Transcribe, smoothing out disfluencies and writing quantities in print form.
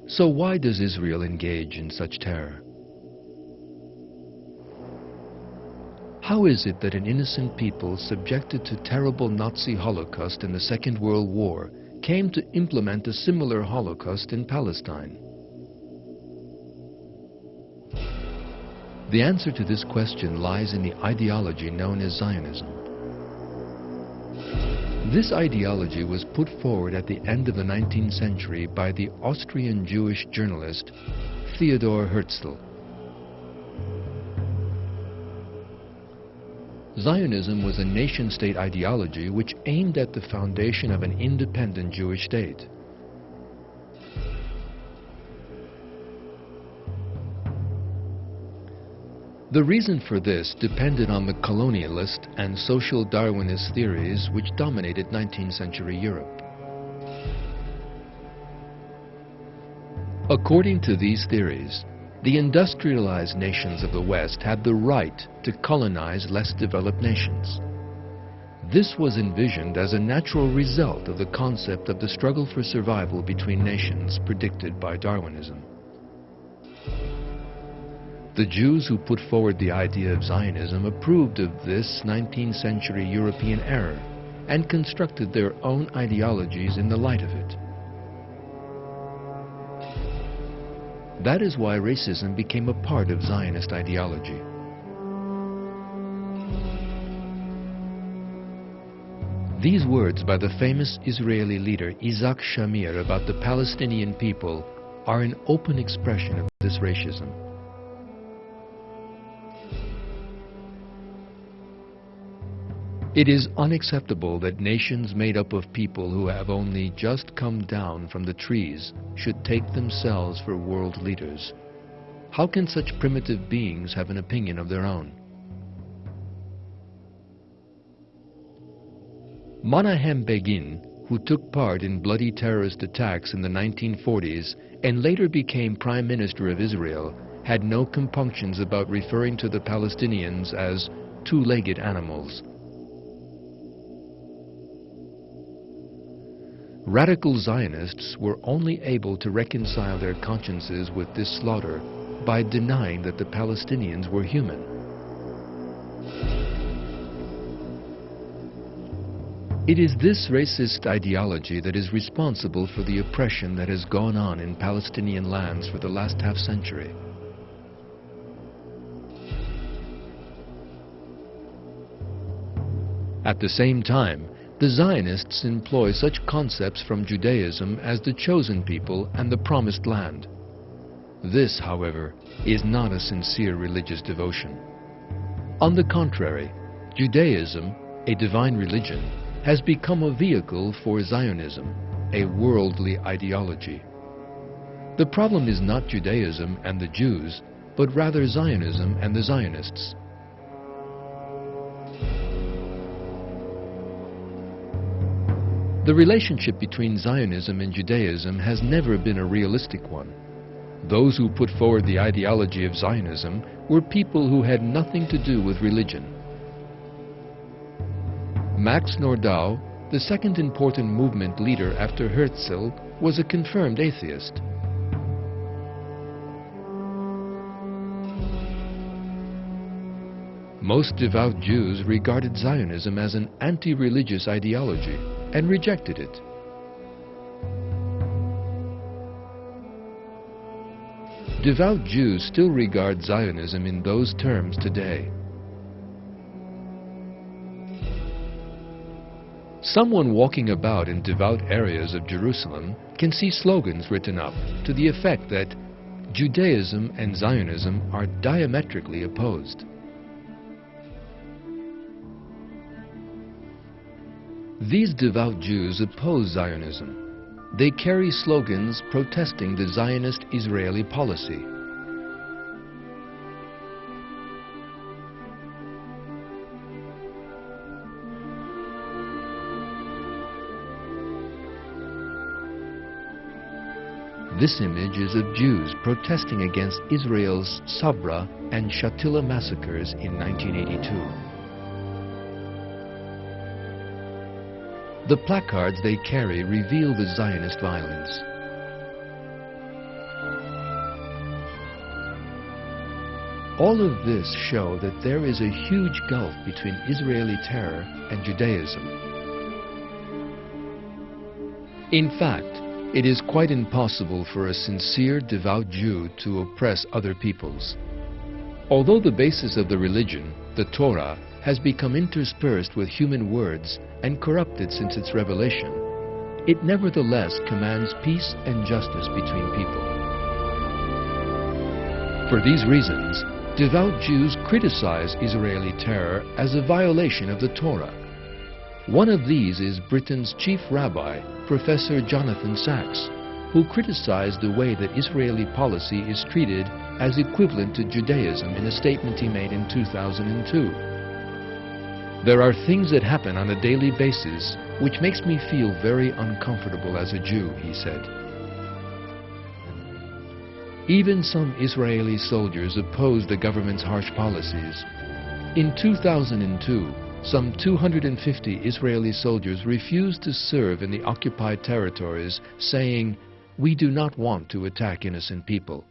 So why does Israel engage in such terror? How is it that an innocent people subjected to terrible Nazi Holocaust in the Second World War came to implement a similar Holocaust in Palestine? The answer to this question lies in the ideology known as Zionism. This ideology was put forward at the end of the 19th century by the Austrian Jewish journalist Theodor Herzl. Zionism was a nation-state ideology which aimed at the foundation of an independent Jewish state. The reason for this depended on the colonialist and social Darwinist theories which dominated 19th century Europe. According to these theories, the industrialized nations of the West had the right to colonize less developed nations. This was envisioned as a natural result of the concept of the struggle for survival between nations predicted by Darwinism. The Jews who put forward the idea of Zionism approved of this 19th century European error and constructed their own ideologies in the light of it. That is why racism became a part of Zionist ideology. These words by the famous Israeli leader Isaac Shamir about the Palestinian people are an open expression of this racism. It is unacceptable that nations made up of people who have only just come down from the trees should take themselves for world leaders. How can such primitive beings have an opinion of their own? Menahem Begin, who took part in bloody terrorist attacks in the 1940s and later became Prime Minister of Israel, had no compunctions about referring to the Palestinians as two-legged animals. Radical Zionists were only able to reconcile their consciences with this slaughter by denying that the Palestinians were human. It is this racist ideology that is responsible for the oppression that has gone on in Palestinian lands for the last half-century. At the same time, the Zionists employ such concepts from Judaism as the chosen people and the promised land. This, however, is not a sincere religious devotion. On the contrary, Judaism, a divine religion, has become a vehicle for Zionism, a worldly ideology. The problem is not Judaism and the Jews, but rather Zionism and the Zionists. The relationship between Zionism and Judaism has never been a realistic one. Those who put forward the ideology of Zionism were people who had nothing to do with religion. Max Nordau, the second important movement leader after Herzl, was a confirmed atheist. Most devout Jews regarded Zionism as an anti-religious ideology and rejected it. Devout Jews still regard Zionism in those terms today. Someone walking about in devout areas of Jerusalem can see slogans written up to the effect that Judaism and Zionism are diametrically opposed. These devout Jews oppose Zionism. They carry slogans protesting the Zionist Israeli policy. This image is of Jews protesting against Israel's Sabra and Shatila massacres in 1982. The placards they carry reveal the Zionist violence. All of this show that there is a huge gulf between Israeli terror and Judaism. In fact, it is quite impossible for a sincere, devout Jew to oppress other peoples. Although the basis of the religion, the Torah, has become interspersed with human words and corrupted since its revelation, it nevertheless commands peace and justice between people. For these reasons, devout Jews criticize Israeli terror as a violation of the Torah. One of these is Britain's chief rabbi, Professor Jonathan Sacks, who criticized the way that Israeli policy is treated as equivalent to Judaism in a statement he made in 2002. There are things that happen on a daily basis which makes me feel very uncomfortable as a Jew, he said. Even some Israeli soldiers oppose the government's harsh policies. In 2002, some 250 Israeli soldiers refused to serve in the occupied territories, saying, "We do not want to attack innocent people.